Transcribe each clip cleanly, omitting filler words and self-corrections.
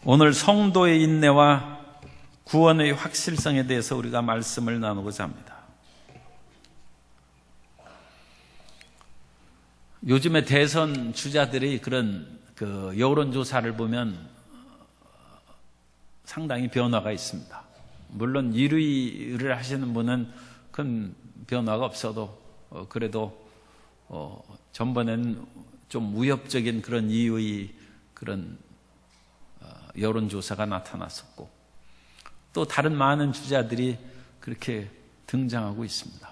오늘 성도의 인내와 구원의 확실성에 대해서 우리가 말씀을 나누고자 합니다. 요즘에 대선 주자들이 그런 여론조사를 보면 상당히 변화가 있습니다. 물론 1위를 하시는 분은 큰 변화가 없어도 그래도 전번에는 좀 위협적인 그런 이유의 그런 여론조사가 나타났었고, 또 다른 많은 주자들이 그렇게 등장하고 있습니다.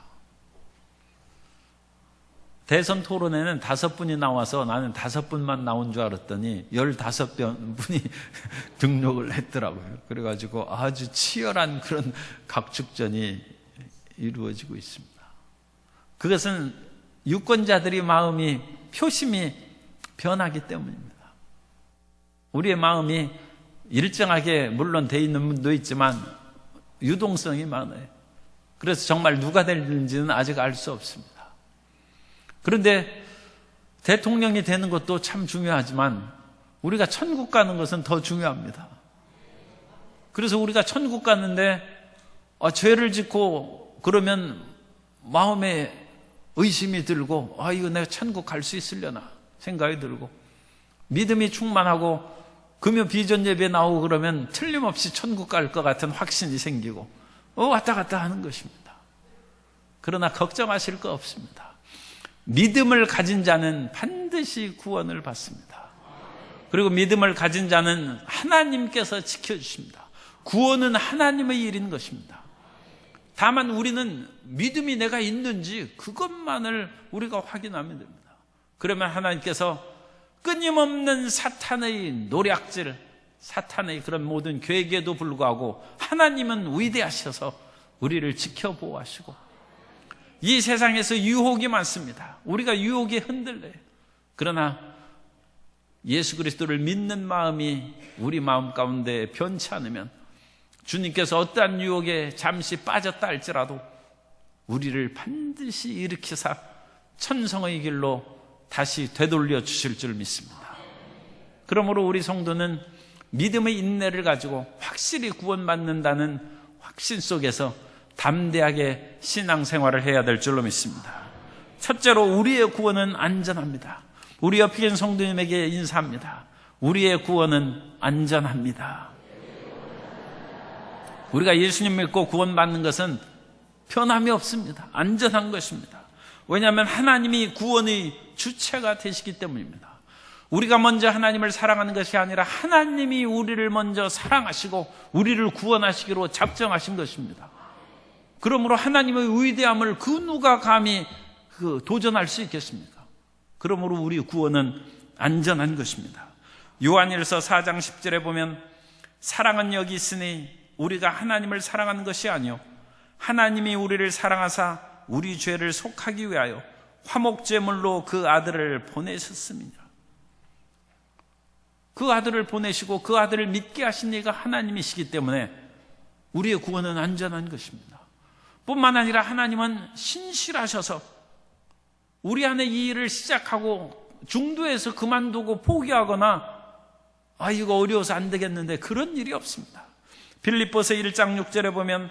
대선 토론에는 5분이 나와서 나는 5분만 나온 줄 알았더니 15분이 등록을 했더라고요. 그래가지고 아주 치열한 그런 각축전이 이루어지고 있습니다. 그것은 유권자들의 마음이, 표심이 변하기 때문입니다. 우리의 마음이 일정하게 물론 돼 있는 분도 있지만 유동성이 많아요. 그래서 정말 누가 될지는 아직 알 수 없습니다. 그런데 대통령이 되는 것도 참 중요하지만 우리가 천국 가는 것은 더 중요합니다. 그래서 우리가 천국 갔는데 죄를 짓고 그러면 마음에 의심이 들고 이거 내가 천국 갈 수 있으려나 생각이 들고, 믿음이 충만하고 금요 비전 예배 나오고 그러면 틀림없이 천국 갈 것 같은 확신이 생기고 왔다 갔다 하는 것입니다. 그러나 걱정하실 거 없습니다. 믿음을 가진 자는 반드시 구원을 받습니다. 그리고 믿음을 가진 자는 하나님께서 지켜주십니다. 구원은 하나님의 일인 것입니다. 다만 우리는 믿음이 내가 있는지 그것만을 우리가 확인하면 됩니다. 그러면 하나님께서 끊임없는 사탄의 노략질, 사탄의 그런 모든 계획에도 불구하고 하나님은 위대하셔서 우리를 지켜보호하시고, 이 세상에서 유혹이 많습니다. 우리가 유혹에 흔들려요. 그러나 예수 그리스도를 믿는 마음이 우리 마음 가운데 변치 않으면 주님께서 어떠한 유혹에 잠시 빠졌다 할지라도 우리를 반드시 일으키사 천성의 길로 다시 되돌려 주실 줄 믿습니다. 그러므로 우리 성도는 믿음의 인내를 가지고 확실히 구원받는다는 확신 속에서 담대하게 신앙생활을 해야 될 줄로 믿습니다. 첫째로 우리의 구원은 안전합니다. 우리 옆에 계신 성도님에게 인사합니다. 우리의 구원은 안전합니다. 우리가 예수님 믿고 구원받는 것은 변함이 없습니다. 안전한 것입니다. 왜냐하면 하나님이 구원의 주체가 되시기 때문입니다. 우리가 먼저 하나님을 사랑하는 것이 아니라 하나님이 우리를 먼저 사랑하시고 우리를 구원하시기로 작정하신 것입니다. 그러므로 하나님의 위대함을 그 누가 감히 도전할 수 있겠습니까? 그러므로 우리 구원은 안전한 것입니다. 요한일서 4장 10절에 보면 사랑은 여기 있으니 우리가 하나님을 사랑하는 것이 아니요 하나님이 우리를 사랑하사 우리 죄를 속하기 위하여 화목제물로 그 아들을 보내셨습니다. 그 아들을 보내시고 그 아들을 믿게 하신 이가 하나님이시기 때문에 우리의 구원은 안전한 것입니다. 뿐만 아니라 하나님은 신실하셔서 우리 안에 이 일을 시작하고 중도에서 그만두고 포기하거나 이거 어려워서 안 되겠는데 그런 일이 없습니다. 빌립보서 1장 6절에 보면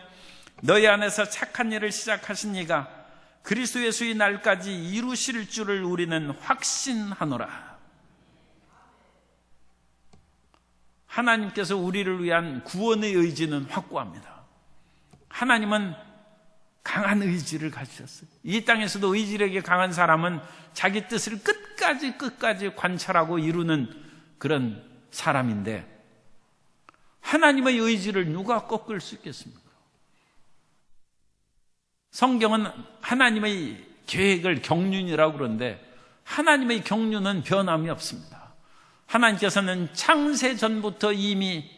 너희 안에서 착한 일을 시작하신 이가 그리스도 예수의 날까지 이루실 줄을 우리는 확신하노라. 하나님께서 우리를 위한 구원의 의지는 확고합니다. 하나님은 강한 의지를 가지셨어요. 이 땅에서도 의지력이 강한 사람은 자기 뜻을 끝까지 관찰하고 이루는 그런 사람인데 하나님의 의지를 누가 꺾을 수 있겠습니까? 성경은 하나님의 계획을 경륜이라고 그러는데 하나님의 경륜은 변함이 없습니다. 하나님께서는 창세 전부터 이미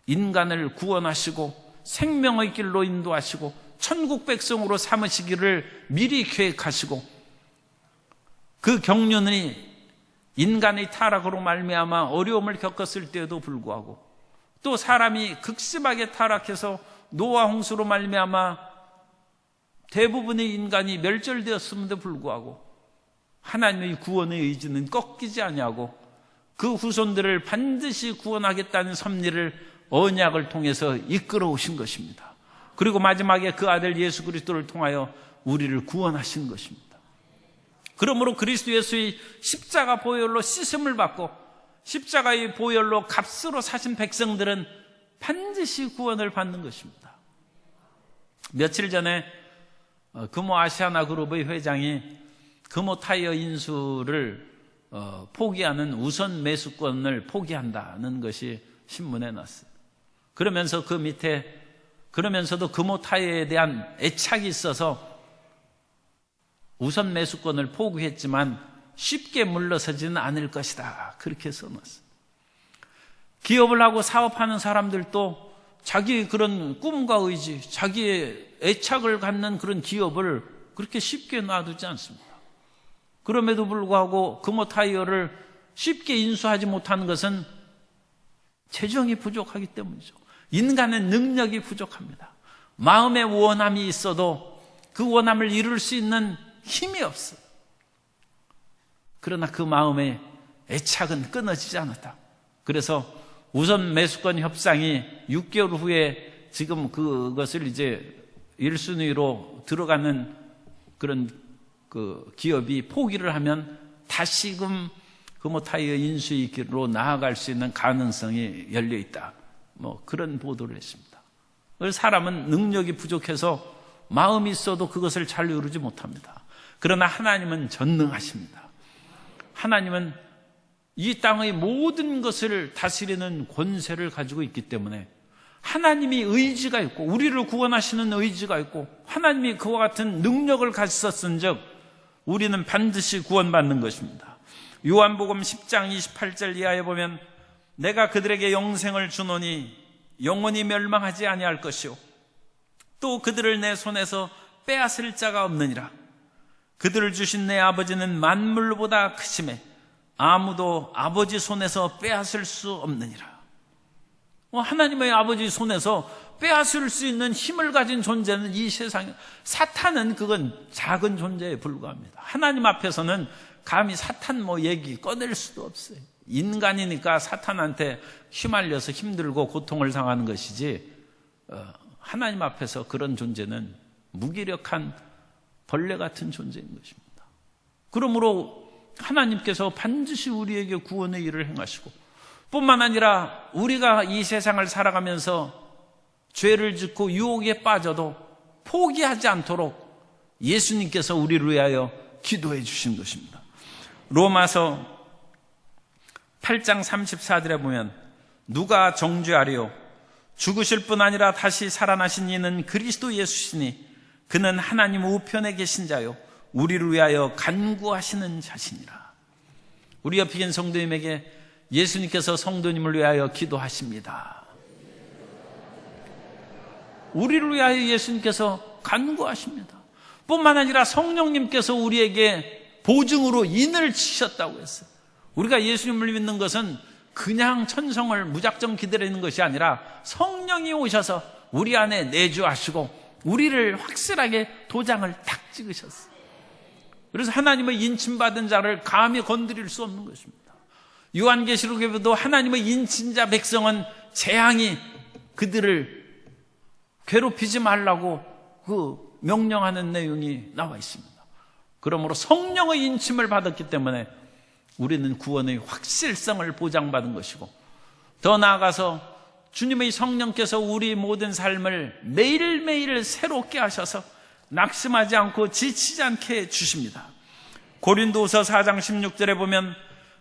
인간을 구원하시고 생명의 길로 인도하시고 천국 백성으로 삼으시기를 미리 계획하시고 그 경륜이 인간의 타락으로 말미암아 어려움을 겪었을 때에도 불구하고 또 사람이 극심하게 타락해서 노아 홍수로 말미암아 대부분의 인간이 멸절되었음에도 불구하고 하나님의 구원의 의지는 꺾이지 아니하고 그 후손들을 반드시 구원하겠다는 섭리를 언약을 통해서 이끌어 오신 것입니다. 그리고 마지막에 그 아들 예수 그리스도를 통하여 우리를 구원하신 것입니다. 그러므로 그리스도 예수의 십자가 보혈로 씻음을 받고 십자가의 보혈로 값으로 사신 백성들은 반드시 구원을 받는 것입니다. 며칠 전에 금호 아시아나 그룹의 회장이 금호 타이어 인수를 포기하는 우선 매수권을 포기한다는 것이 신문에 났어요. 그러면서 그 밑에 그러면서도 금호 타이어에 대한 애착이 있어서 우선 매수권을 포기했지만 쉽게 물러서지는 않을 것이다. 그렇게 써놨어요. 기업을 하고 사업하는 사람들도 자기의 그런 꿈과 의지, 자기의 애착을 갖는 그런 기업을 그렇게 쉽게 놔두지 않습니다. 그럼에도 불구하고 금호 타이어를 쉽게 인수하지 못하는 것은 재정이 부족하기 때문이죠. 인간의 능력이 부족합니다. 마음의 원함이 있어도 그 원함을 이룰 수 있는 힘이 없어요. 그러나 그 마음의 애착은 끊어지지 않았다. 그래서 우선 매수권 협상이 6개월 후에 지금 그것을 이제 1순위로 들어가는 그런 그 기업이 포기를 하면 다시금 금호 타이어 인수의 길로 나아갈 수 있는 가능성이 열려 있다. 뭐 그런 보도를 했습니다. 사람은 능력이 부족해서 마음이 있어도 그것을 잘 이루지 못합니다. 그러나 하나님은 전능하십니다. 하나님은 이 땅의 모든 것을 다스리는 권세를 가지고 있기 때문에 하나님이 의지가 있고 우리를 구원하시는 의지가 있고 하나님이 그와 같은 능력을 가지셨은즉 우리는 반드시 구원받는 것입니다. 요한복음 10장 28절 이하에 보면 내가 그들에게 영생을 주노니 영원히 멸망하지 아니할 것이요 또 그들을 내 손에서 빼앗을 자가 없느니라. 그들을 주신 내 아버지는 만물보다 크심에 아무도 아버지 손에서 빼앗을 수 없느니라. 하나님의 아버지 손에서 빼앗을 수 있는 힘을 가진 존재는 이 세상에 사탄은 그건 작은 존재에 불과합니다. 하나님 앞에서는 감히 사탄 얘기 꺼낼 수도 없어요. 인간이니까 사탄한테 휘말려서 힘들고 고통을 당하는 것이지 하나님 앞에서 그런 존재는 무기력한 벌레 같은 존재인 것입니다. 그러므로 하나님께서 반드시 우리에게 구원의 일을 행하시고 뿐만 아니라 우리가 이 세상을 살아가면서 죄를 짓고 유혹에 빠져도 포기하지 않도록 예수님께서 우리를 위하여 기도해 주신 것입니다. 로마서 8장 34절에 보면 누가 정죄하리요 죽으실 뿐 아니라 다시 살아나신 이는 그리스도 예수시니 그는 하나님 우편에 계신 자요 우리를 위하여 간구하시는 자시니라. 우리 옆에 계신 성도님에게 예수님께서 성도님을 위하여 기도하십니다. 우리를 위하여 예수님께서 간구하십니다. 뿐만 아니라 성령님께서 우리에게 보증으로 인을 치셨다고 했어요. 우리가 예수님을 믿는 것은 그냥 천성을 무작정 기다리는 것이 아니라 성령이 오셔서 우리 안에 내주하시고 우리를 확실하게 도장을 탁 찍으셨어요. 그래서 하나님의 인침받은 자를 감히 건드릴 수 없는 것입니다. 요한계시록에도 하나님의 인친자 백성은 재앙이 그들을 괴롭히지 말라고 그 명령하는 내용이 나와 있습니다. 그러므로 성령의 인침을 받았기 때문에 우리는 구원의 확실성을 보장받은 것이고 더 나아가서 주님의 성령께서 우리 모든 삶을 매일매일 새롭게 하셔서 낙심하지 않고 지치지 않게 해주십니다. 고린도후서 4장 16절에 보면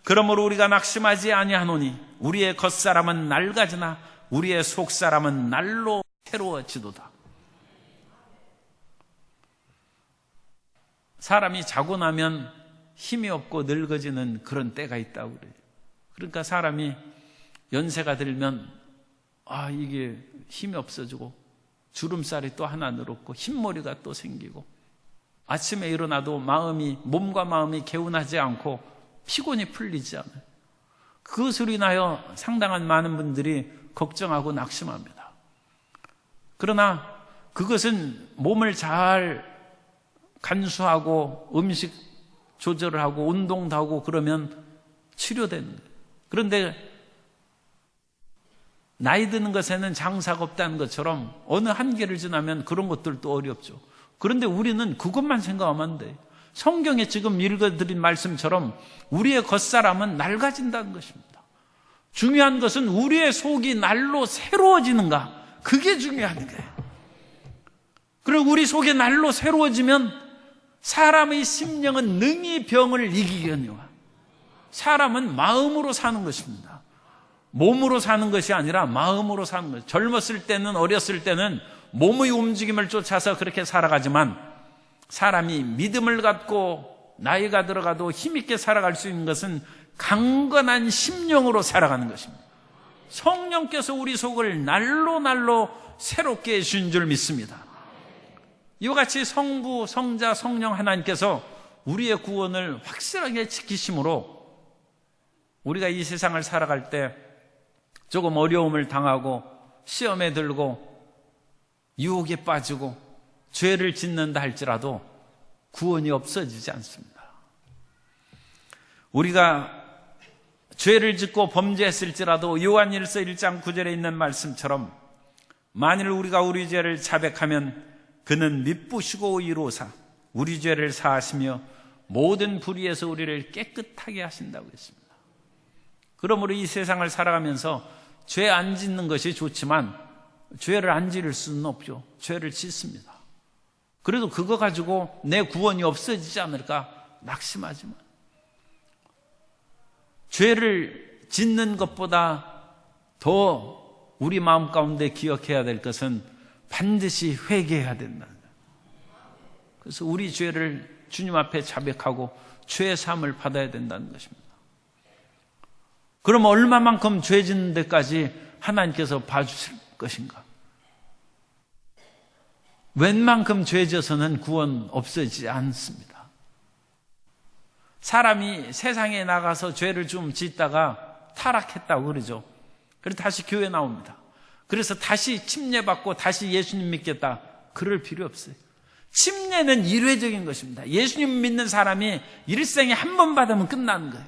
그러므로 우리가 낙심하지 아니하노니 우리의 겉사람은 낡아지나 우리의 속사람은 날로 새로워지도다. 사람이 자고 나면 힘이 없고 늙어지는 그런 때가 있다고 그래요. 그러니까 사람이 연세가 들면 이게 힘이 없어지고 주름살이 또 하나 늘었고 흰머리가 또 생기고 아침에 일어나도 몸과 마음이 개운하지 않고 피곤이 풀리지 않아요. 그것으로 인하여 상당한 많은 분들이 걱정하고 낙심합니다. 그러나 그것은 몸을 잘 간수하고 음식 조절을 하고 운동도 하고 그러면 치료되는 거예요. 그런데 나이 드는 것에는 장사가 없다는 것처럼 어느 한계를 지나면 그런 것들도 어렵죠. 그런데 우리는 그것만 생각하면 안 돼요. 성경에 지금 읽어드린 말씀처럼 우리의 겉사람은 낡아진다는 것입니다. 중요한 것은 우리의 속이 날로 새로워지는가, 그게 중요한 거예요. 그리고 우리 속이 날로 새로워지면 사람의 심령은 능히 병을 이기거니와. 사람은 마음으로 사는 것입니다. 몸으로 사는 것이 아니라 마음으로 사는 거예요. 젊었을 때는, 어렸을 때는 몸의 움직임을 쫓아서 그렇게 살아가지만 사람이 믿음을 갖고 나이가 들어가도 힘있게 살아갈 수 있는 것은 강건한 심령으로 살아가는 것입니다. 성령께서 우리 속을 날로 새롭게 해주신 줄 믿습니다. 이와 같이 성부, 성자, 성령 하나님께서 우리의 구원을 확실하게 지키심으로 우리가 이 세상을 살아갈 때 조금 어려움을 당하고 시험에 들고 유혹에 빠지고 죄를 짓는다 할지라도 구원이 없어지지 않습니다. 우리가 죄를 짓고 범죄했을지라도 요한일서 1장 9절에 있는 말씀처럼 만일 우리가 우리 죄를 자백하면 그는 미쁘시고 의로우사 우리 죄를 사하시며 모든 불의에서 우리를 깨끗하게 하신다고 했습니다. 그러므로 이 세상을 살아가면서 죄 안 짓는 것이 좋지만 죄를 안 지을 수는 없죠. 죄를 짓습니다. 그래도 그거 가지고 내 구원이 없어지지 않을까 낙심하지만, 죄를 짓는 것보다 더 우리 마음 가운데 기억해야 될 것은 반드시 회개해야 된다는 거예요. 그래서 우리 죄를 주님 앞에 자백하고 죄의 사함을 받아야 된다는 것입니다. 그럼 얼마만큼 죄 짓는 데까지 하나님께서 봐주실 것인가? 웬만큼 죄 져서는 구원 없어지지 않습니다. 사람이 세상에 나가서 죄를 좀 짓다가 타락했다고 그러죠. 그래서 다시 교회 나옵니다. 그래서 다시 침례받고 다시 예수님 믿겠다, 그럴 필요 없어요. 침례는 일회적인 것입니다. 예수님 믿는 사람이 일생에 한 번 받으면 끝나는 거예요.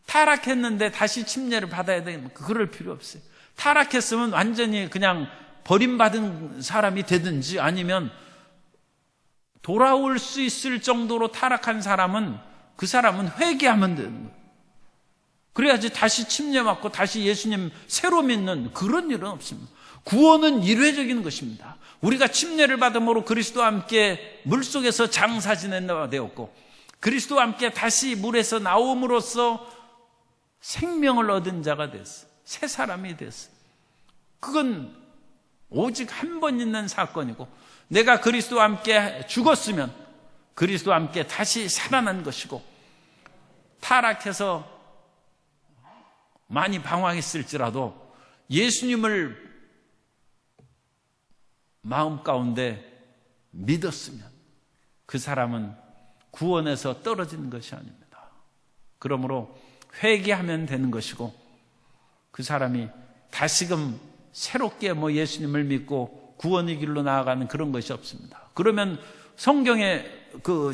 타락했는데 다시 침례를 받아야 되는, 그럴 필요 없어요. 타락했으면 완전히 그냥 버림받은 사람이 되든지 아니면 돌아올 수 있을 정도로 타락한 사람은 그 사람은 회개하면 되는 거예요. 그래야지 다시 침례받고 다시 예수님 새로 믿는 그런 일은 없습니다. 구원은 일회적인 것입니다. 우리가 침례를 받음으로 그리스도와 함께 물속에서 장사 지낸다 되었고 그리스도와 함께 다시 물에서 나옴으로써 생명을 얻은 자가 됐어. 새 사람이 됐어. 그건 오직 한 번 있는 사건이고, 내가 그리스도와 함께 죽었으면 그리스도와 함께 다시 살아난 것이고, 타락해서 많이 방황했을지라도 예수님을 마음 가운데 믿었으면 그 사람은 구원에서 떨어지는 것이 아닙니다. 그러므로 회개하면 되는 것이고, 그 사람이 다시금 새롭게 예수님을 믿고 구원의 길로 나아가는 그런 것이 없습니다. 그러면 성경에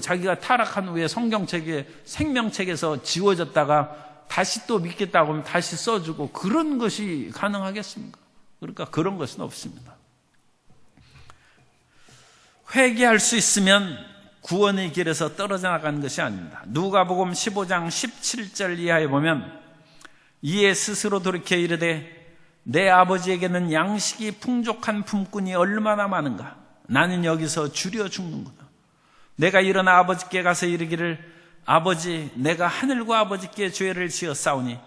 자기가 타락한 후에 성경책에 생명책에서 지워졌다가 다시 또 믿겠다고 하면 다시 써주고 그런 것이 가능하겠습니까? 그러니까 그런 것은 없습니다. 회개할 수 있으면 구원의 길에서 떨어져 나가는 것이 아닙니다. 누가복음 15장 17절 이하에 보면 이에 스스로 돌이켜 이르되 내 아버지에게는 양식이 풍족한 품꾼이 얼마나 많은가. 나는 여기서 줄여 죽는구나. 내가 일어나 아버지께 가서 이르기를 아버지, 내가 하늘과 아버지께 죄를 지었사오니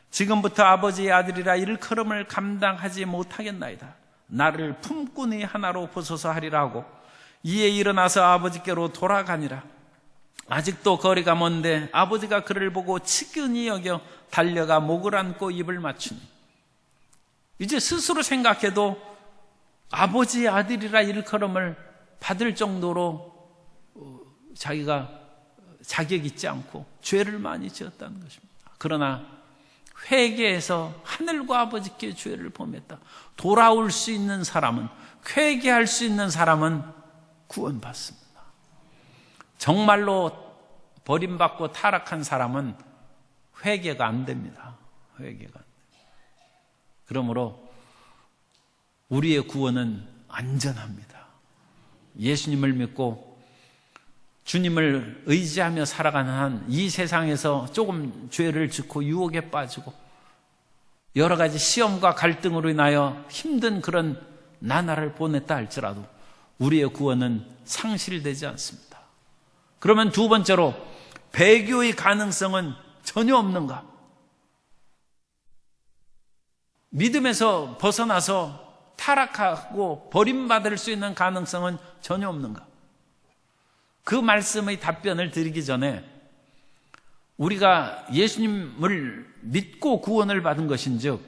지금부터 아버지의 아들이라 일컬음을 감당하지 못하겠나이다. 나를 품꾼의 하나로 보소서 하리라 하고 이에 일어나서 아버지께로 돌아가니라. 아직도 거리가 먼데 아버지가 그를 보고 측은히 여겨 달려가 목을 안고 입을 맞추니, 이제 스스로 생각해도 아버지의 아들이라 일컬음을 받을 정도로 자기가 자격 있지 않고 죄를 많이 지었다는 것입니다. 그러나 회개해서 하늘과 아버지께 죄를 범했다. 돌아올 수 있는 사람은, 회개할 수 있는 사람은 구원받습니다. 정말로 버림받고 타락한 사람은 회개가 안 됩니다. 회개가 안 됩니다. 그러므로 우리의 구원은 안전합니다. 예수님을 믿고 주님을 의지하며 살아가는 한 이 세상에서 조금 죄를 짓고 유혹에 빠지고 여러 가지 시험과 갈등으로 인하여 힘든 그런 나날을 보냈다 할지라도 우리의 구원은 상실되지 않습니다. 그러면 두 번째로 배교의 가능성은 전혀 없는가? 믿음에서 벗어나서 타락하고 버림받을 수 있는 가능성은 전혀 없는가? 그 말씀의 답변을 드리기 전에 우리가 예수님을 믿고 구원을 받은 것인즉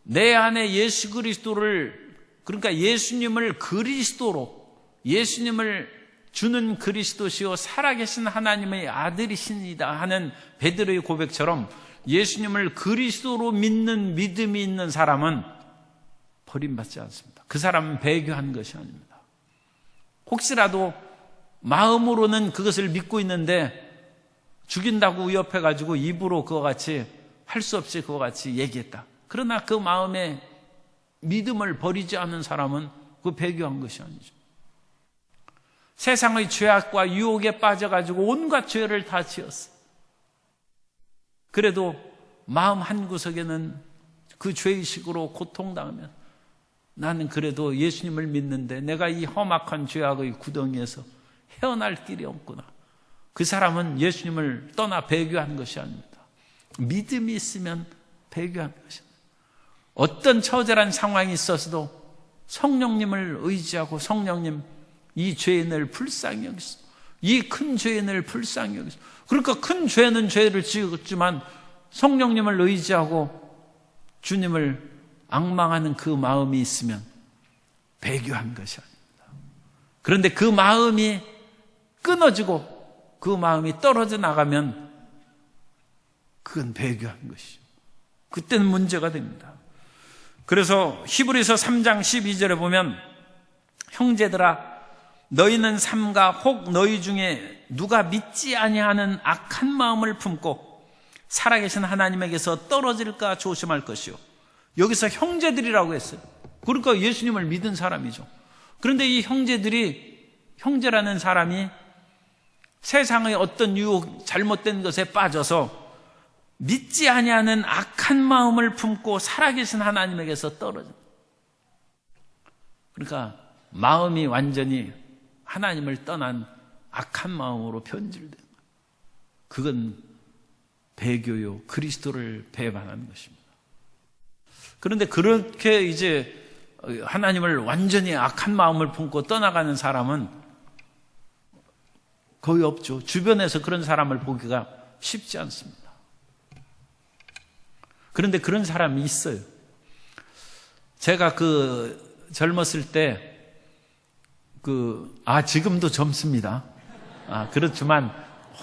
내 안에 예수 그리스도를, 그러니까 예수님을 그리스도로, 예수님을 주는 그리스도시요 살아계신 하나님의 아들이시니다 하는 베드로의 고백처럼 예수님을 그리스도로 믿는 믿음이 있는 사람은 버림받지 않습니다. 그 사람은 배교한 것이 아닙니다. 혹시라도 마음으로는 그것을 믿고 있는데 죽인다고 위협해가지고 입으로 그와 같이 할 수 없이 그와 같이 얘기했다. 그러나 그 마음에 믿음을 버리지 않은 사람은 그 배교한 것이 아니죠. 세상의 죄악과 유혹에 빠져가지고 온갖 죄를 다 지었어. 그래도 마음 한구석에는 그 죄의식으로 고통당하면 나는 그래도 예수님을 믿는데 내가 이 험악한 죄악의 구덩이에서 헤어날 길이 없구나. 그 사람은 예수님을 떠나 배교한 것이 아닙니다. 믿음이 있으면 배교한 것입니다. 어떤 처절한 상황이 있어서도 성령님을 의지하고 성령님 이 죄인을 불쌍히 여기소. 이 큰 죄인을 불쌍히 여기소. 그러니까 큰 죄는 죄를 지었지만 성령님을 의지하고 주님을 앙망하는 그 마음이 있으면 배교한 것이 아닙니다. 그런데 그 마음이 끊어지고 그 마음이 떨어져 나가면 그건 배교한 것이죠. 그때는 문제가 됩니다. 그래서 히브리서 3장 12절에 보면 형제들아 너희는 삼가 혹 너희 중에 누가 믿지 아니하는 악한 마음을 품고 살아계신 하나님에게서 떨어질까 조심할 것이요. 여기서 형제들이라고 했어요. 그러니까 예수님을 믿은 사람이죠. 그런데 이 형제라는 사람이 세상의 어떤 유혹, 잘못된 것에 빠져서 믿지 아니하는 악한 마음을 품고 살아계신 하나님에게서 떨어져. 그러니까 마음이 완전히 하나님을 떠난 악한 마음으로 변질된 거예요. 그건 배교요, 그리스도를 배반하는 것입니다. 그런데 그렇게 이제 하나님을 완전히 악한 마음을 품고 떠나가는 사람은 거의 없죠. 주변에서 그런 사람을 보기가 쉽지 않습니다. 그런데 그런 사람이 있어요. 제가 젊었을 때 지금도 젊습니다. 그렇지만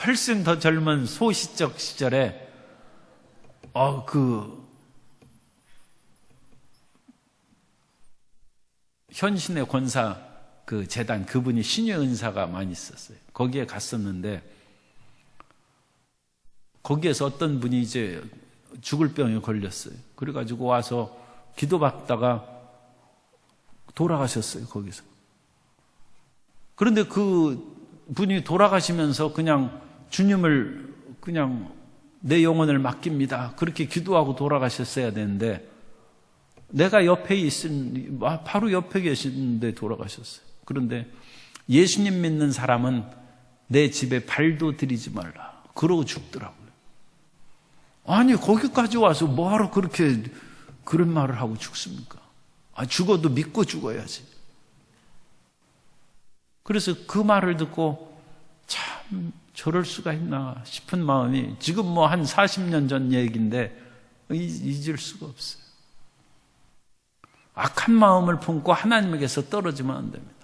훨씬 더 젊은 소시적 시절에 현신의 권사 재단 그분이 신의 은사가 많이 있었어요. 거기에 갔었는데 거기에서 어떤 분이 이제 죽을 병에 걸렸어요. 그래가지고 와서 기도받다가 돌아가셨어요. 거기서. 그런데 그 분이 돌아가시면서 그냥 주님을 그냥 내 영혼을 맡깁니다. 그렇게 기도하고 돌아가셨어야 되는데 내가 옆에 바로 옆에 계시는데 돌아가셨어요. 그런데 예수님 믿는 사람은 내 집에 발도 들이지 말라. 그러고 죽더라고요. 아니 거기까지 와서 뭐하러 그렇게 그런 말을 하고 죽습니까? 죽어도 믿고 죽어야지. 그래서 그 말을 듣고 참 저럴 수가 있나 싶은 마음이 지금 한 40년 전 얘기인데 잊을 수가 없어요. 악한 마음을 품고 하나님에게서 떨어지면 안 됩니다.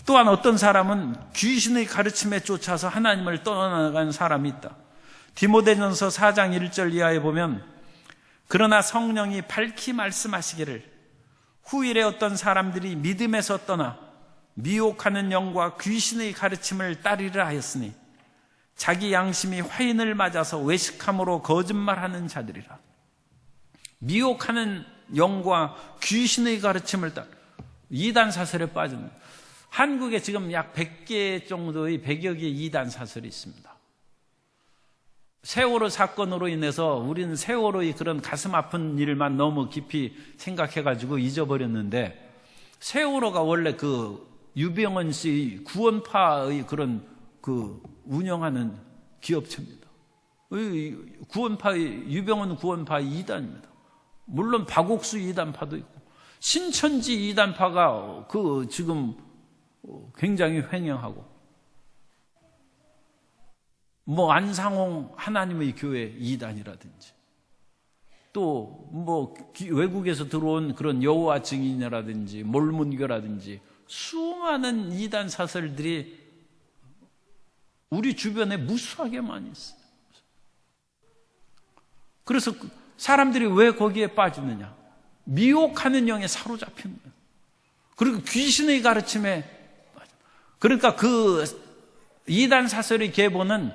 또한 어떤 사람은 귀신의 가르침에 쫓아서 하나님을 떠나간 사람이 있다. 디모데전서 4장 1절 이하에 보면 그러나 성령이 밝히 말씀하시기를 후일에 어떤 사람들이 믿음에서 떠나 미혹하는 영과 귀신의 가르침을 따르려 하였으니 자기 양심이 화인을 맞아서 외식함으로 거짓말하는 자들이라. 미혹하는 영과 귀신의 가르침을 따라 이단 사설에 빠진, 한국에 지금 약 100개 정도의 100여 개의 이단 사설이 있습니다. 세월호 사건으로 인해서 우리는 세월호의 그런 가슴 아픈 일만 너무 깊이 생각해가지고 잊어버렸는데, 세월호가 원래 그 유병헌 씨 구원파의 그런 운영하는 기업체입니다. 유병헌 구원파의 이단입니다. 물론 박옥수 이단파도 있고 신천지 이단파가 지금 굉장히 횡행하고, 안상홍 하나님의 교회 이단이라든지, 또 외국에서 들어온 그런 여호와 증인이라든지 몰문교라든지 수많은 이단 사설들이 우리 주변에 무수하게 많이 있어요. 그래서 사람들이 왜 거기에 빠지느냐? 미혹하는 영에 사로잡힌 거예요. 그리고 귀신의 가르침에 빠져. 그러니까 그 이단 사설의 계보는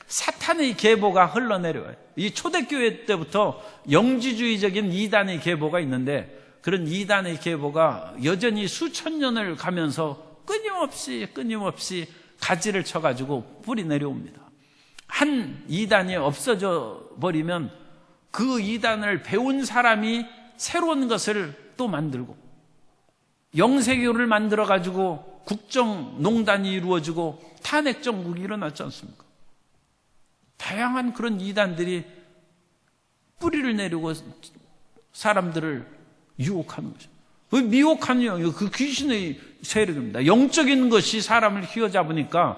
사탄의 계보가 흘러내려와요. 이 초대교회 때부터 영지주의적인 이단의 계보가 있는데, 그런 이단의 계보가 여전히 수천 년을 가면서 끊임없이 가지를 쳐가지고 뿌리 내려옵니다. 한 이단이 없어져 버리면 그 이단을 배운 사람이 새로운 것을 또 만들고, 영세교를 만들어가지고 국정농단이 이루어지고 탄핵정국이 일어났지 않습니까? 다양한 그런 이단들이 뿌리를 내리고 사람들을 유혹하는 거죠. 그 미혹하는 영이 그 귀신의 세력입니다. 영적인 것이 사람을 휘어잡으니까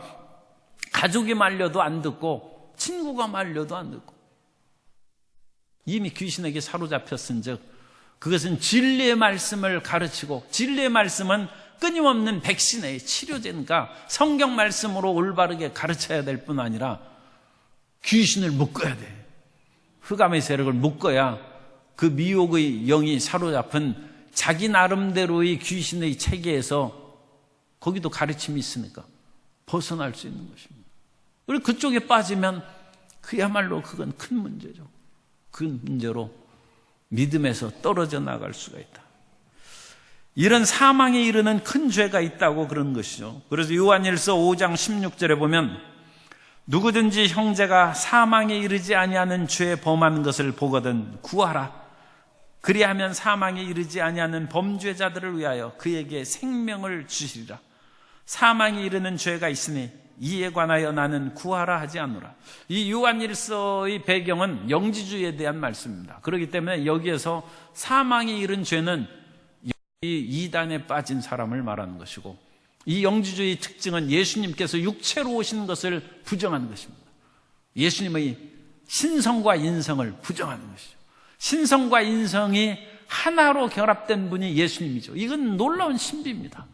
가족이 말려도 안 듣고 친구가 말려도 안 듣고, 이미 귀신에게 사로잡혔은즉 그것은 진리의 말씀을 가르치고, 진리의 말씀은 끊임없는 백신의 치료제니까 성경 말씀으로 올바르게 가르쳐야 될 뿐 아니라 귀신을 묶어야 돼. 흑암의 세력을 묶어야 그 미혹의 영이 사로잡은 자기 나름대로의 귀신의 체계에서, 거기도 가르침이 있으니까 벗어날 수 있는 것입니다. 그리고 그쪽에 빠지면 그야말로 그건 큰 문제죠. 그 문제로 믿음에서 떨어져 나갈 수가 있다. 이런 사망에 이르는 큰 죄가 있다고 그런 것이죠. 그래서 요한일서 5장 16절에 보면, 누구든지 형제가 사망에 이르지 아니하는 죄에 범하는 것을 보거든 구하라. 그리하면 사망에 이르지 아니하는 범죄자들을 위하여 그에게 생명을 주시리라. 사망에 이르는 죄가 있으니 이에 관하여 나는 구하라 하지 않노라. 이 요한일서의 배경은 영지주의에 대한 말씀입니다. 그렇기 때문에 여기에서 사망에 이른 죄는 이 이단에 빠진 사람을 말하는 것이고, 이 영지주의 특징은 예수님께서 육체로 오신 것을 부정하는 것입니다. 예수님의 신성과 인성을 부정하는 것이죠. 신성과 인성이 하나로 결합된 분이 예수님이죠. 이건 놀라운 신비입니다.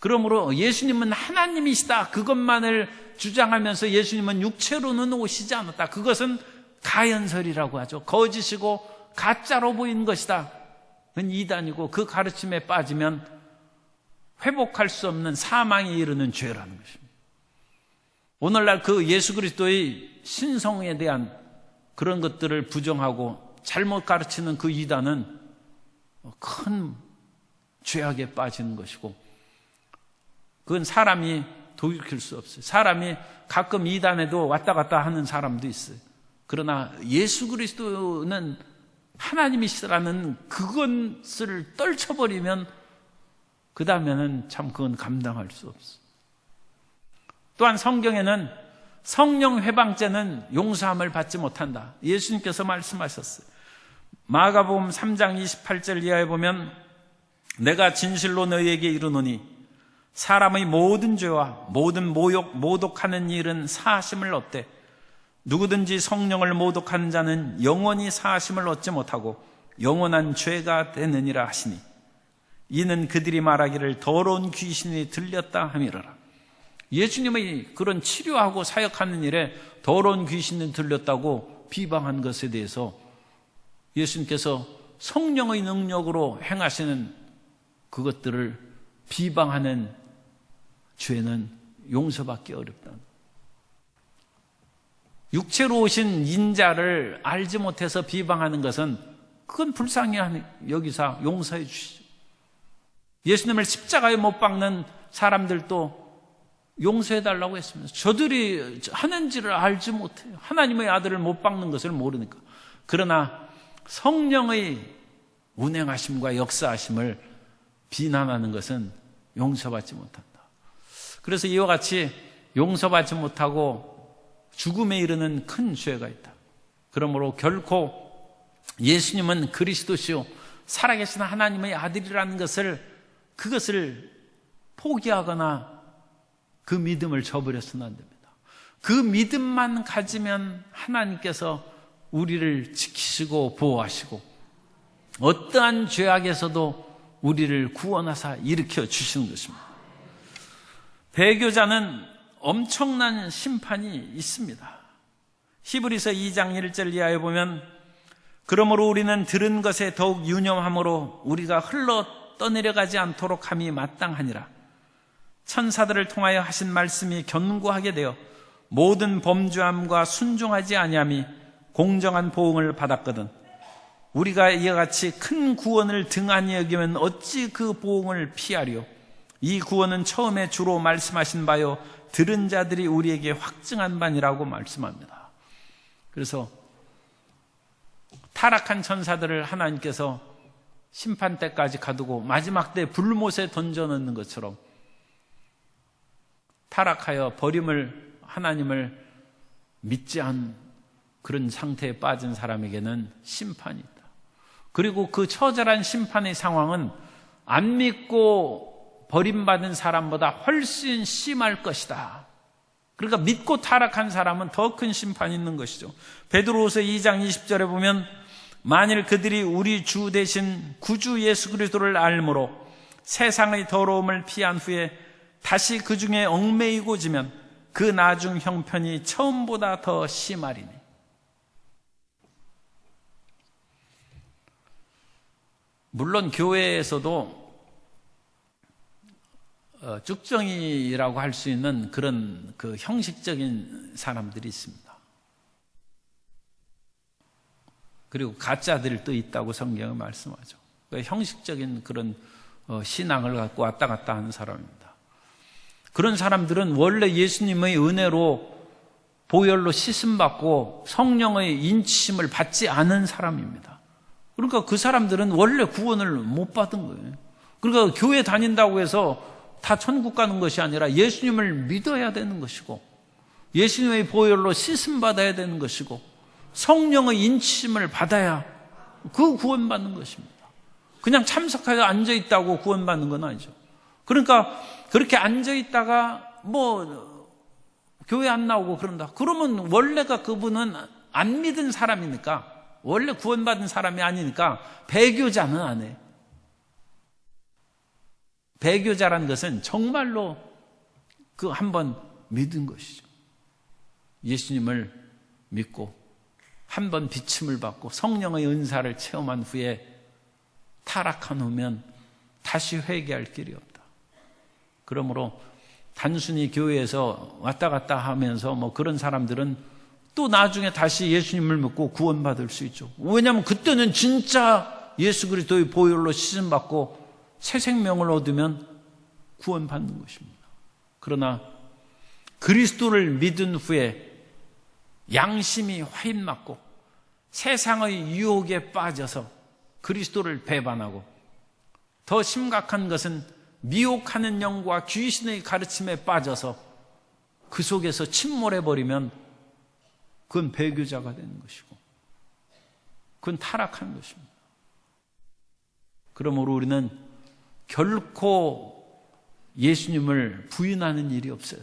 그러므로 예수님은 하나님이시다, 그것만을 주장하면서 예수님은 육체로는 오시지 않았다, 그것은 가연설이라고 하죠. 거짓이고 가짜로 보이는 것이다, 그건 이단이고, 그 가르침에 빠지면 회복할 수 없는 사망에 이르는 죄라는 것입니다. 오늘날 그 예수 그리스도의 신성에 대한 그런 것들을 부정하고 잘못 가르치는 그 이단은 큰 죄악에 빠지는 것이고, 그건 사람이 돌이킬 수 없어요. 사람이 가끔 이단에도 왔다 갔다 하는 사람도 있어요. 그러나 예수 그리스도는 하나님이시라는 그것을 떨쳐버리면 그 다음에는 참 그건 감당할 수 없어. 또한 성경에는 성령 회방죄는 용서함을 받지 못한다, 예수님께서 말씀하셨어요. 마가복음 3장 28절 이하에 보면, 내가 진실로 너희에게 이르노니 사람의 모든 죄와 모든 모독하는 일은 사하심을 얻되 누구든지 성령을 모독하는 자는 영원히 사하심을 얻지 못하고 영원한 죄가 되느니라 하시니, 이는 그들이 말하기를 더러운 귀신이 들렸다 함이로라. 예수님의 그런 치료하고 사역하는 일에 더러운 귀신이 들렸다고 비방한 것에 대해서 예수님께서 성령의 능력으로 행하시는 그것들을 비방하는 죄는 용서받기 어렵다. 육체로 오신 인자를 알지 못해서 비방하는 것은 그건 불쌍히 여기사 용서해 주시죠. 예수님을 십자가에 못 박는 사람들도 용서해 달라고 했습니다. 저들이 하는지를 알지 못해요. 하나님의 아들을 못 박는 것을 모르니까. 그러나 성령의 운행하심과 역사하심을 비난하는 것은 용서받지 못한다. 그래서 이와 같이 용서받지 못하고 죽음에 이르는 큰 죄가 있다. 그러므로 결코 예수님은 그리스도시요 살아계신 하나님의 아들이라는 그것을 포기하거나 그 믿음을 저버려서는 안 됩니다. 그 믿음만 가지면 하나님께서 우리를 지키시고 보호하시고 어떠한 죄악에서도 우리를 구원하사 일으켜 주시는 것입니다. 배교자는 엄청난 심판이 있습니다. 히브리서 2장 1절 이하에 보면 그러므로 우리는 들은 것에 더욱 유념함으로 우리가 흘러 떠내려가지 않도록 함이 마땅하니라. 천사들을 통하여 하신 말씀이 견고하게 되어 모든 범죄함과 순종하지 아니함이 공정한 보응을 받았거든 우리가 이와 같이 큰 구원을 등한히 여기면 어찌 그 보응을 피하리요. 이 구원은 처음에 주로 말씀하신 바요 들은 자들이 우리에게 확증한 바니라고 말씀합니다. 그래서 타락한 천사들을 하나님께서 심판 때까지 가두고 마지막 때 불못에 던져넣는 것처럼 타락하여 버림을 하나님을 믿지 않은 그런 상태에 빠진 사람에게는 심판이 있다. 그리고 그 처절한 심판의 상황은 안 믿고 버림받은 사람보다 훨씬 심할 것이다. 그러니까 믿고 타락한 사람은 더 큰 심판이 있는 것이죠. 베드로후서 2장 20절에 보면 만일 그들이 우리 주 대신 구주 예수 그리스도를 알므로 세상의 더러움을 피한 후에 다시 그 중에 얽매이고 지면 그 나중 형편이 처음보다 더 심하리니. 물론 교회에서도 쭉정이라고 할 수 있는 그런 그 형식적인 사람들이 있습니다. 그리고 가짜들도 있다고 성경은 말씀하죠. 그러니까 형식적인 그런 신앙을 갖고 왔다 갔다 하는 사람입니다. 그런 사람들은 원래 예수님의 은혜로 보혈로 씻음받고 성령의 인치심을 받지 않은 사람입니다. 그러니까 그 사람들은 원래 구원을 못 받은 거예요. 그러니까 교회 다닌다고 해서 다 천국 가는 것이 아니라 예수님을 믿어야 되는 것이고 예수님의 보혈로 씻음받아야 되는 것이고 성령의 인치심을 받아야 그 구원받는 것입니다. 그냥 참석하여 앉아있다고 구원받는 건 아니죠. 그러니까 그렇게 앉아있다가 교회 안 나오고 그런다. 그러면 원래가 그분은 안 믿은 사람이니까 원래 구원받은 사람이 아니니까 배교자는 안 해요. 배교자란 것은 정말로 그 한번 믿은 것이죠. 예수님을 믿고 한번 비침을 받고 성령의 은사를 체험한 후에 타락한 후면 다시 회개할 길이 없다. 그러므로 단순히 교회에서 왔다 갔다 하면서 그런 사람들은 또 나중에 다시 예수님을 믿고 구원받을 수 있죠. 왜냐하면 그때는 진짜 예수 그리스도의 보혈로 씻음받고 새 생명을 얻으면 구원받는 것입니다. 그러나 그리스도를 믿은 후에 양심이 화인맞고 세상의 유혹에 빠져서 그리스도를 배반하고 더 심각한 것은 미혹하는 영과 귀신의 가르침에 빠져서 그 속에서 침몰해버리면 그건 배교자가 되는 것이고 그건 타락한 것입니다. 그러므로 우리는 결코 예수님을 부인하는 일이 없어요.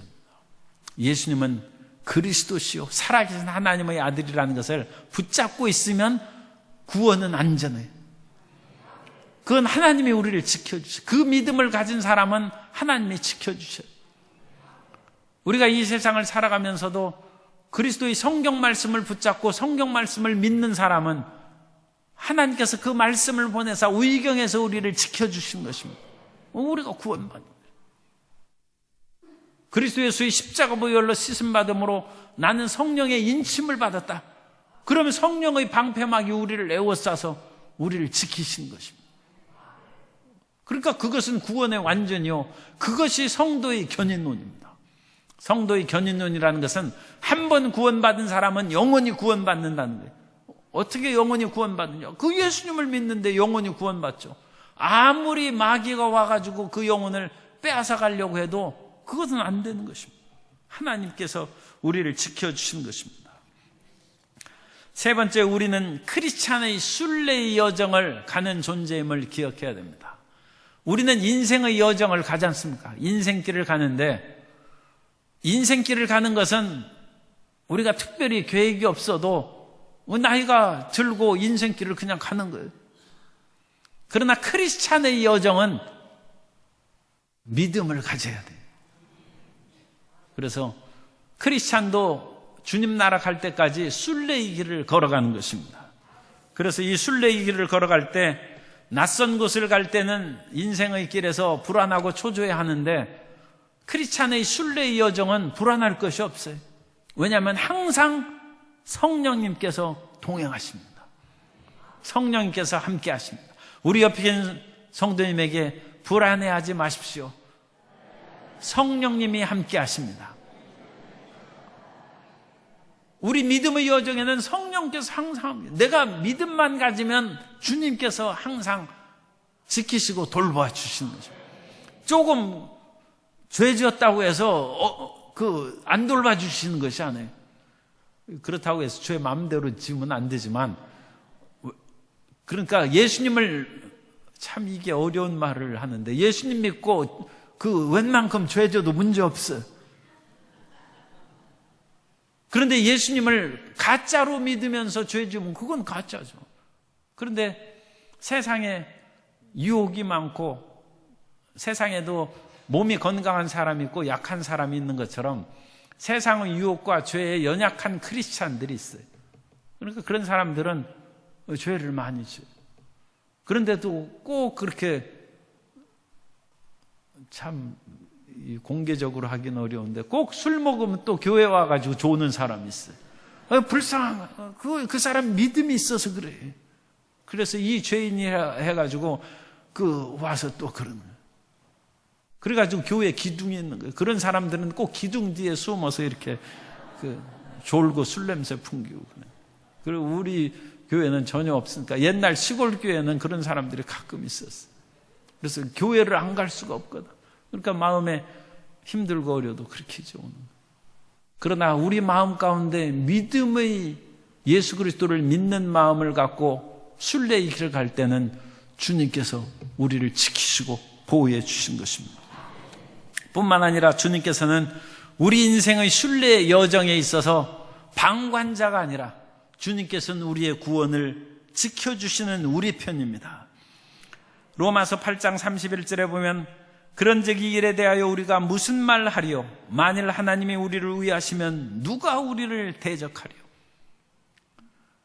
예수님은 그리스도시요 살아계신 하나님의 아들이라는 것을 붙잡고 있으면 구원은 안전해요. 그건 하나님이 우리를 지켜주셔요. 그 믿음을 가진 사람은 하나님이 지켜주셔요. 우리가 이 세상을 살아가면서도 그리스도의 성경 말씀을 붙잡고 성경 말씀을 믿는 사람은 하나님께서 그 말씀을 보내사 의경에서 우리를 지켜주신 것입니다. 우리가 구원받는 거예요. 그리스도 예수의 십자가 보혈로 씻음 받음으로 나는 성령의 인침을 받았다. 그러면 성령의 방패막이 우리를 에워싸서 우리를 지키시는 것입니다. 그러니까 그것은 구원의 완전이요, 그것이 성도의 견인론입니다. 성도의 견인론이라는 것은 한 번 구원받은 사람은 영원히 구원받는다는 거예요. 어떻게 영원히 구원받느냐? 그 예수님을 믿는데 영원히 구원받죠. 아무리 마귀가 와가지고 그 영혼을 빼앗아 가려고 해도 그것은 안 되는 것입니다. 하나님께서 우리를 지켜주신 것입니다. 세 번째, 우리는 크리스찬의 순례의 여정을 가는 존재임을 기억해야 됩니다. 우리는 인생의 여정을 가지 않습니까? 인생길을 가는데, 인생길을 가는 것은 우리가 특별히 계획이 없어도 나이가 들고 인생길을 그냥 가는 거예요. 그러나 크리스찬의 여정은 믿음을 가져야 돼요. 그래서 크리스찬도 주님 나라 갈 때까지 순례의 길을 걸어가는 것입니다. 그래서 이 순례의 길을 걸어갈 때 낯선 곳을 갈 때는 인생의 길에서 불안하고 초조해 하는데, 크리스찬의 순례의 여정은 불안할 것이 없어요. 왜냐하면 항상 성령님께서 동행하십니다. 성령님께서 함께 하십니다. 우리 옆에 있는 성도님에게 불안해하지 마십시오. 성령님이 함께 하십니다. 우리 믿음의 여정에는 성령께서 항상 합니다. 내가 믿음만 가지면 주님께서 항상 지키시고 돌봐 주시는 거죠. 조금 죄 지었다고 해서 안 돌봐 주시는 것이 아니에요. 그렇다고 해서 죄 마음대로 지으면 안 되지만, 그러니까 예수님을, 참 이게 어려운 말을 하는데, 예수님 믿고 그 웬만큼 죄 져도 문제 없어요. 그런데 예수님을 가짜로 믿으면서 죄 지으면 그건 가짜죠. 그런데 세상에 유혹이 많고, 세상에도 몸이 건강한 사람이 있고 약한 사람이 있는 것처럼 세상의 유혹과 죄에 연약한 크리스찬들이 있어요. 그러니까 그런 사람들은 죄를 많이 져요. 그런데도 꼭 그렇게, 참 공개적으로 하긴 어려운데, 꼭 술 먹으면 또 교회 와가지고 조는 사람이 있어요. 불쌍한, 그 사람 믿음이 있어서 그래. 그래서 이 죄인이 해가지고 와서 또 그러는 거예요. 그래가지고 교회에 기둥이 있는 거예요. 그런 사람들은 꼭 기둥 뒤에 숨어서 이렇게 졸고 술 냄새 풍기고 그래요. 그리고 우리 교회는 전혀 없으니까, 옛날 시골 교회는 그런 사람들이 가끔 있었어요. 그래서 교회를 안 갈 수가 없거든. 그러니까 마음에 힘들고 어려도 그렇게 오는 거예요. 그러나 우리 마음 가운데 믿음의 예수 그리스도를 믿는 마음을 갖고 순례의 길을 갈 때는 주님께서 우리를 지키시고 보호해 주신 것입니다. 뿐만 아니라 주님께서는 우리 인생의 순례 여정에 있어서 방관자가 아니라 주님께서는 우리의 구원을 지켜주시는 우리 편입니다. 로마서 8장 31절에 보면, 그런즉 이 일에 대하여 우리가 무슨 말 하리요? 만일 하나님이 우리를 위하시면 누가 우리를 대적하리요?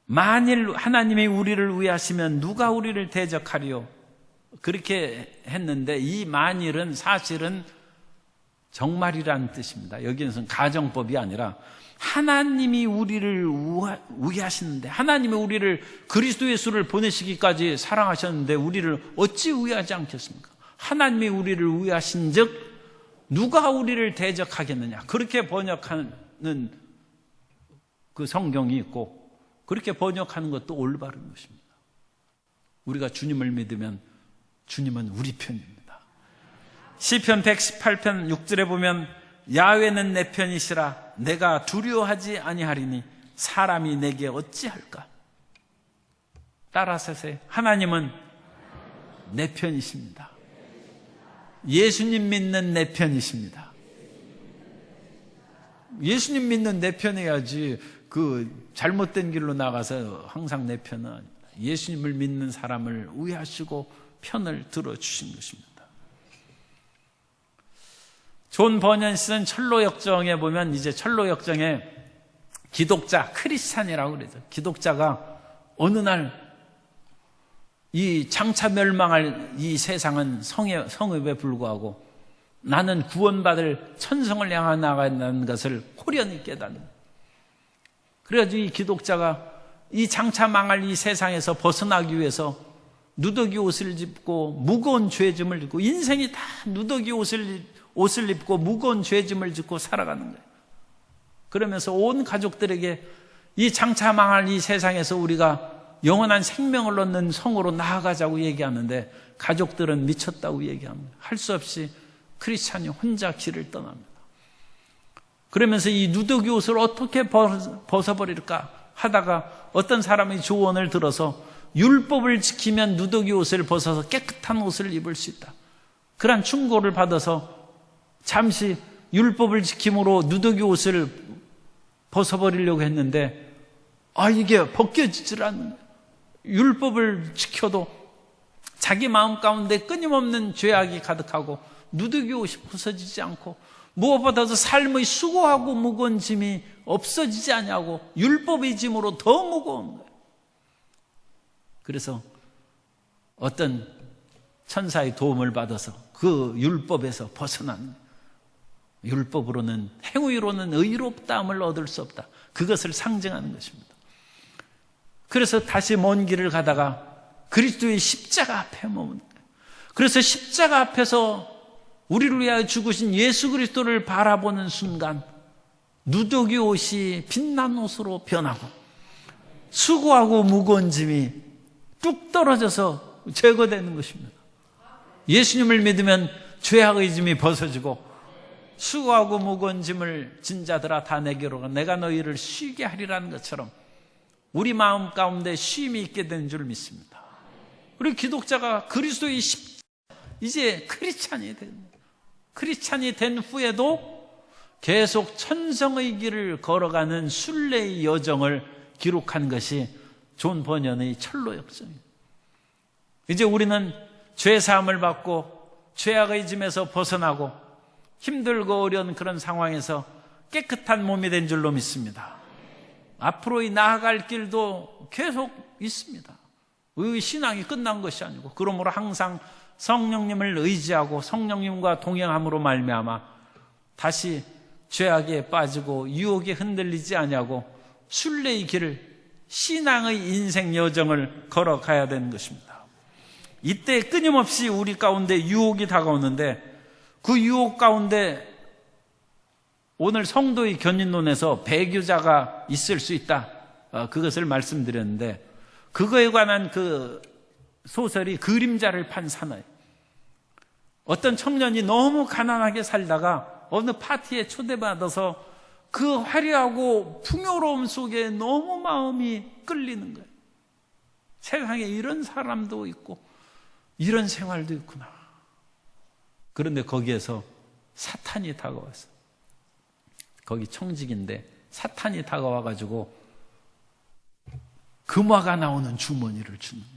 만일 하나님이 우리를 위하시면 누가 우리를 대적하리요? 그렇게 했는데, 이 만일은 사실은 정말이라는 뜻입니다. 여기는 가정법이 아니라 하나님이 우리를 위하시는데, 하나님이 우리를 그리스도 예수를 보내시기까지 사랑하셨는데 우리를 어찌 위하지 않겠습니까? 하나님이 우리를 위하신 즉 누가 우리를 대적하겠느냐, 그렇게 번역하는 그 성경이 있고, 그렇게 번역하는 것도 올바른 것입니다. 우리가 주님을 믿으면 주님은 우리 편입니다. 시편 118편 6절에 보면, 야훼는 내 편이시라 내가 두려워하지 아니하리니 사람이 내게 어찌할까? 따라서 하세요. 하나님은 내 편이십니다. 예수님 믿는 내 편이십니다. 예수님 믿는 내 편이야지 잘못된 길로 나가서 항상 내 편은 아닙니다. 예수님을 믿는 사람을 위하시고 편을 들어주신 것입니다. 존 버년 쓴 철로역정에 보면, 이제 철로역정에 기독자, 크리스찬이라고 그러죠. 기독자가 어느 날 이 장차 멸망할 이 세상은 성읍에 불구하고 나는 구원받을 천성을 향해 나간다는 것을 호련히 깨닫는 거예요. 그래가지고 이 기독자가 이 장차 망할 이 세상에서 벗어나기 위해서 누더기 옷을 입고 무거운 죄짐을 짓고, 인생이 다 누더기 옷을 입고 무거운 죄짐을 짓고 살아가는 거예요. 그러면서 온 가족들에게 이 장차 망할 이 세상에서 우리가 영원한 생명을 얻는 성으로 나아가자고 얘기하는데, 가족들은 미쳤다고 얘기합니다. 할 수 없이 크리스찬이 혼자 길을 떠납니다. 그러면서 이 누더기 옷을 어떻게 벗어버릴까 하다가 어떤 사람이 조언을 들어서 율법을 지키면 누더기 옷을 벗어서 깨끗한 옷을 입을 수 있다. 그러한 충고를 받아서 잠시 율법을 지킴으로 누더기 옷을 벗어버리려고 했는데, 이게 벗겨지질 않는 거예요. 율법을 지켜도 자기 마음 가운데 끊임없는 죄악이 가득하고 누더기 옷이 벗어지지 않고, 무엇보다도 삶의 수고하고 무거운 짐이 없어지지 않냐고 율법의 짐으로 더 무거운 거예요. 그래서 어떤 천사의 도움을 받아서 그 율법에서 벗어난, 율법으로는, 행위로는 의롭다함을 얻을 수 없다, 그것을 상징하는 것입니다. 그래서 다시 먼 길을 가다가 그리스도의 십자가 앞에 머무는 거예요. 그래서 십자가 앞에서 우리를 위하여 죽으신 예수 그리스도를 바라보는 순간 누더기 옷이 빛난 옷으로 변하고 수고하고 무거운 짐이 뚝 떨어져서 제거되는 것입니다. 예수님을 믿으면 죄악의 짐이 벗어지고, 수고하고 무거운 짐을 진 자들아 다 내게로 가, 내가 너희를 쉬게 하리라는 것처럼 우리 마음 가운데 쉼이 있게 되는 줄 믿습니다. 우리 기독자가 그리스도의 십자가, 이제 크리스찬이 된 후에도 계속 천성의 길을 걸어가는 순례의 여정을 기록한 것이 존 버년의 철로 역정입니다. 이제 우리는 죄 사함을 받고 죄악의 짐에서 벗어나고 힘들고 어려운 그런 상황에서 깨끗한 몸이 된 줄로 믿습니다. 앞으로의 나아갈 길도 계속 있습니다. 우리 신앙이 끝난 것이 아니고, 그러므로 항상 성령님을 의지하고 성령님과 동행함으로 말미암아 다시 죄악에 빠지고 유혹에 흔들리지 아니하고 순례의 길을, 신앙의 인생 여정을 걸어가야 되는 것입니다. 이때 끊임없이 우리 가운데 유혹이 다가오는데, 그 유혹 가운데 오늘 성도의 견인론에서 배교자가 있을 수 있다, 그것을 말씀드렸는데, 그거에 관한 그 소설이 그림자를 판 사나이. 어떤 청년이 너무 가난하게 살다가 어느 파티에 초대받아서 그 화려하고 풍요로움 속에 너무 마음이 끌리는 거예요. 세상에 이런 사람도 있고 이런 생활도 있구나. 그런데 거기에서 사탄이 다가왔어요. 거기 청직인데 사탄이 다가와가지고 금화가 나오는 주머니를 주는 거예요.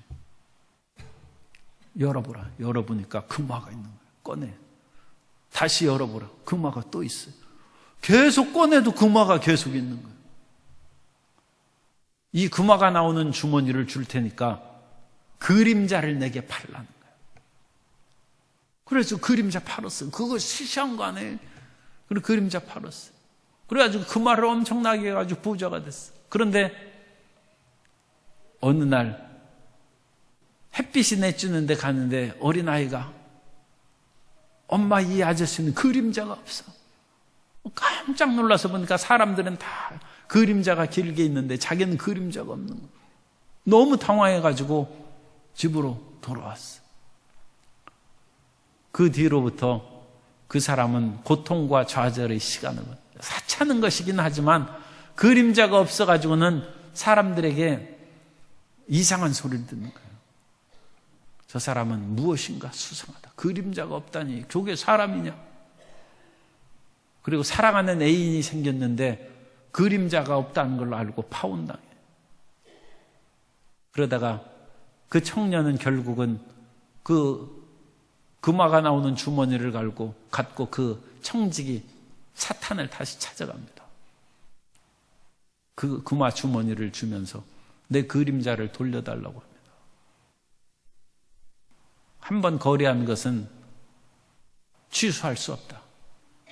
열어보라. 열어보니까 금화가 있는 거예요. 꺼내. 다시 열어보라. 금화가 또 있어요. 계속 꺼내도 금화가 계속 있는 거예요. 이 금화가 나오는 주머니를 줄 테니까 그림자를 내게 팔라는 거예요. 그래서 그림자 팔았어요. 그거 시시한 거 아니에요. 그리고 그림자 팔았어요. 그래가지고 금화를 엄청나게 해가지고 부자가 됐어요. 그런데 어느 날 햇빛이 내주는데 가는데 어린아이가, 엄마, 이 아저씨는 그림자가 없어. 깜짝 놀라서 보니까 사람들은 다 그림자가 길게 있는데 자기는 그림자가 없는 거예요. 너무 당황해가지고 집으로 돌아왔어. 그 뒤로부터 그 사람은 고통과 좌절의 시간을 사차는 것이긴 하지만 그림자가 없어가지고는 사람들에게 이상한 소리를 듣는 거예요. 저 사람은 무엇인가 수상하다. 그림자가 없다니 저게 사람이냐. 그리고 사랑하는 애인이 생겼는데 그림자가 없다는 걸로 알고 파혼당해. 그러다가 그 청년은 결국은 그 금화가 나오는 주머니를 갖고 그 청직이 사탄을 다시 찾아갑니다. 그 금화 주머니를 주면서 내 그림자를 돌려달라고 합니다. 한 번 거래한 것은 취소할 수 없다.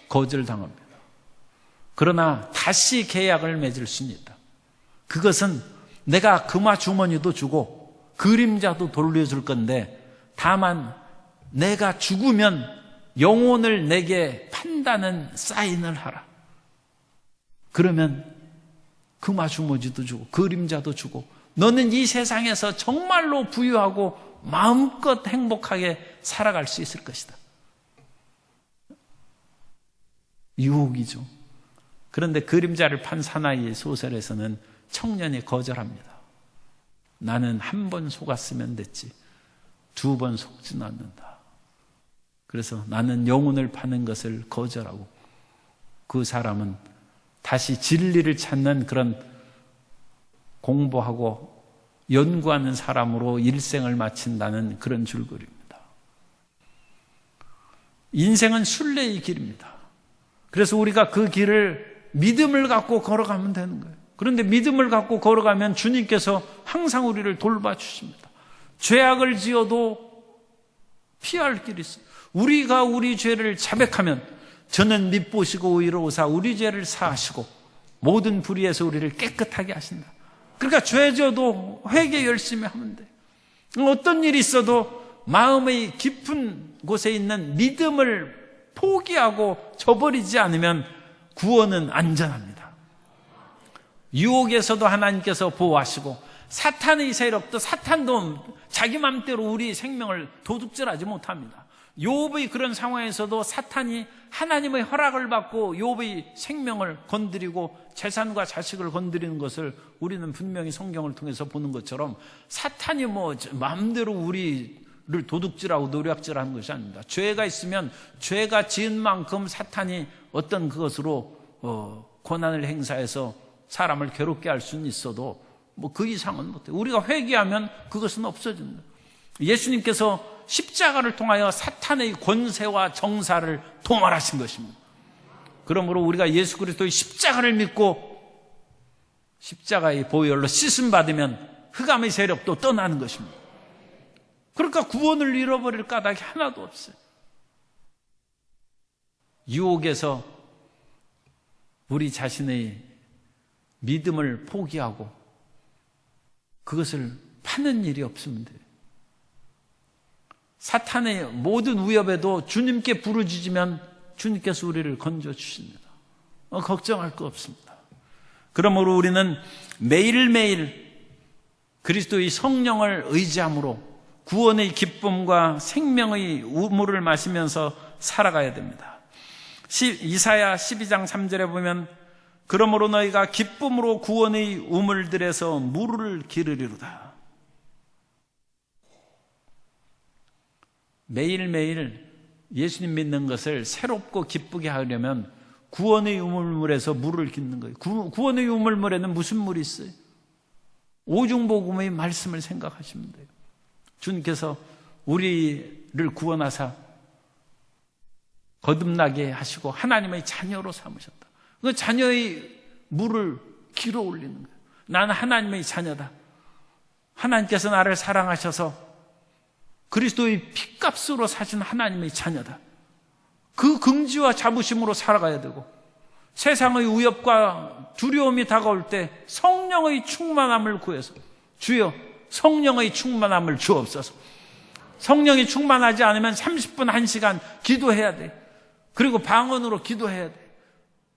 거절당합니다. 그러나 다시 계약을 맺을 수는 있다. 그것은 내가 금화 주머니도 주고 그림자도 돌려줄 건데, 다만 내가 죽으면 영혼을 내게 판다는 사인을 하라. 그러면 금화 주머니도 주고 그림자도 주고 너는 이 세상에서 정말로 부유하고 마음껏 행복하게 살아갈 수 있을 것이다. 유혹이죠. 그런데 그림자를 판 사나이 소설에서는 청년이 거절합니다. 나는 한 번 속았으면 됐지 2번 속진 않는다. 그래서 나는 영혼을 파는 것을 거절하고, 그 사람은 다시 진리를 찾는 그런 공부하고 연구하는 사람으로 일생을 마친다는 그런 줄거리입니다. 인생은 순례의 길입니다. 그래서 우리가 그 길을 믿음을 갖고 걸어가면 되는 거예요. 그런데 믿음을 갖고 걸어가면 주님께서 항상 우리를 돌봐주십니다. 죄악을 지어도 피할 길이 있어요. 우리가 우리 죄를 자백하면 저는 밉보시고 의로우사 우리 죄를 사하시고 모든 불의에서 우리를 깨끗하게 하신다. 그러니까 죄 지어도 회개 열심히 하면 돼. 어떤 일이 있어도 마음의 깊은 곳에 있는 믿음을 포기하고 저버리지 않으면 구원은 안전합니다. 유혹에서도 하나님께서 보호하시고, 사탄의 세력도, 사탄도 자기 맘대로 우리 생명을 도둑질하지 못합니다. 욥의 그런 상황에서도 사탄이 하나님의 허락을 받고 욥의 생명을 건드리고 재산과 자식을 건드리는 것을 우리는 분명히 성경을 통해서 보는 것처럼, 사탄이 마음대로 우리를 도둑질하고 노략질하는 것이 아닙니다. 죄가 있으면 죄가 지은 만큼 사탄이 어떤 그것으로 권한을 행사해서 사람을 괴롭게 할 수는 있어도 그 이상은 못해요. 우리가 회개하면 그것은 없어진다. 예수님께서 십자가를 통하여 사탄의 권세와 정사를 도말하신 것입니다. 그러므로 우리가 예수 그리스도의 십자가를 믿고 십자가의 보혈로 씻음 받으면 흑암의 세력도 떠나는 것입니다. 그러니까 구원을 잃어버릴 까닭이 하나도 없어요. 유혹에서 우리 자신의 믿음을 포기하고 그것을 파는 일이 없으면 돼요. 사탄의 모든 위협에도 주님께 부르짖으면 주님께서 우리를 건져주십니다. 걱정할 거 없습니다. 그러므로 우리는 매일매일 그리스도의 성령을 의지함으로 구원의 기쁨과 생명의 우물을 마시면서 살아가야 됩니다. 이사야 12장 3절에 보면 그러므로 너희가 기쁨으로 구원의 우물들에서 물을 기르리로다. 매일매일 예수님 믿는 것을 새롭고 기쁘게 하려면 구원의 우물물에서 물을 기르는 거예요. 구원의 우물물에는 무슨 물이 있어요? 오중복음의 말씀을 생각하시면 돼요. 주님께서 우리를 구원하사 거듭나게 하시고 하나님의 자녀로 삼으셨다. 그 자녀의 물을 길어 올리는 거예요. 나는 하나님의 자녀다. 하나님께서 나를 사랑하셔서 그리스도의 핏값으로 사신 하나님의 자녀다. 그 긍지와 자부심으로 살아가야 되고, 세상의 위협과 두려움이 다가올 때 성령의 충만함을 구해서 주여 성령의 충만함을 주옵소서. 성령이 충만하지 않으면 30분 1시간 기도해야 돼. 그리고 방언으로 기도해야 돼.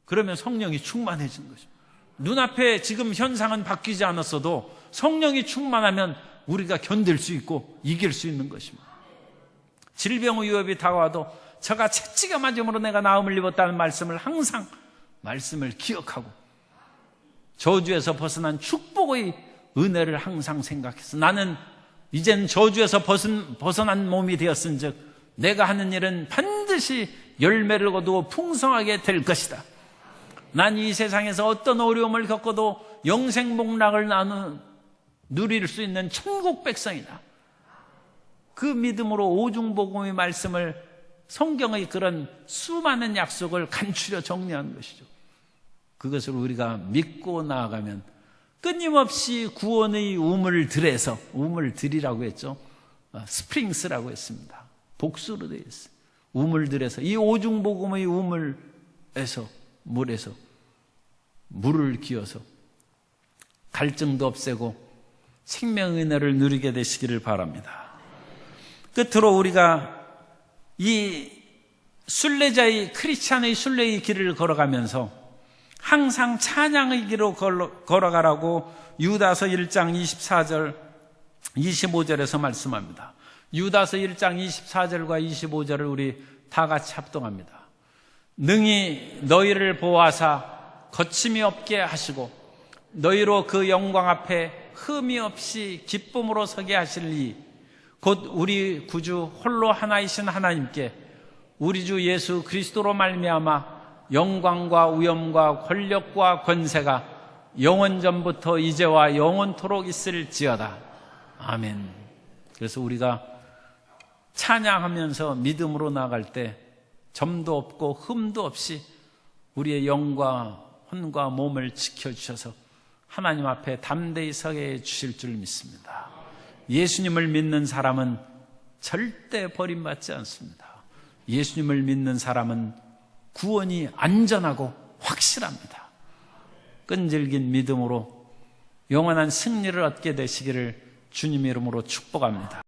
그러면 성령이 충만해지는 것입니다. 눈앞에 지금 현상은 바뀌지 않았어도 성령이 충만하면 우리가 견딜 수 있고 이길 수 있는 것입니다. 질병의 위협이 다가와도 저가 채찍에 맞음으로 내가 나음을 입었다는 말씀을 항상 말씀을 기억하고 저주에서 벗어난 축복의 은혜를 항상 생각해서 나는 이젠 저주에서 벗어난 몸이 되었은즉 내가 하는 일은 반드시 열매를 거두고 풍성하게 될 것이다. 난 이 세상에서 어떤 어려움을 겪어도 영생복락을 누릴 수 있는 천국 백성이다. 그 믿음으로 오중복음의 말씀을, 성경의 그런 수많은 약속을 간추려 정리하는 것이죠. 그것을 우리가 믿고 나아가면 끊임없이 구원의 우물들에서, 우물들이라고 했죠. 스프링스라고 했습니다. 복수로 되어 있어요. 우물들에서, 이 오중복음의 우물에서, 물에서 물을 기어서 갈증도 없애고 생명의 은혜를 누리게 되시기를 바랍니다. 끝으로 우리가 이 순례자의, 크리스찬의 순례의 길을 걸어가면서 항상 찬양의 길로 걸어가라고 유다서 1장 24절 25절에서 말씀합니다. 유다서 1장 24절과 25절을 우리 다 같이 합동합니다. 능히 너희를 보호하사 거침이 없게 하시고 너희로 그 영광 앞에 흠이 없이 기쁨으로 서게 하실리 곧 우리 구주 홀로 하나이신 하나님께 우리 주 예수 그리스도로 말미암아 영광과 위엄과 권력과 권세가 영원전부터 이제와 영원토록 있을지어다. 아멘. 그래서 우리가 찬양하면서 믿음으로 나아갈 때 점도 없고 흠도 없이 우리의 영과 혼과 몸을 지켜주셔서 하나님 앞에 담대히 서게 해주실 줄 믿습니다. 예수님을 믿는 사람은 절대 버림받지 않습니다. 예수님을 믿는 사람은 구원이 안전하고 확실합니다. 끈질긴 믿음으로 영원한 승리를 얻게 되시기를 주님 이름으로 축복합니다.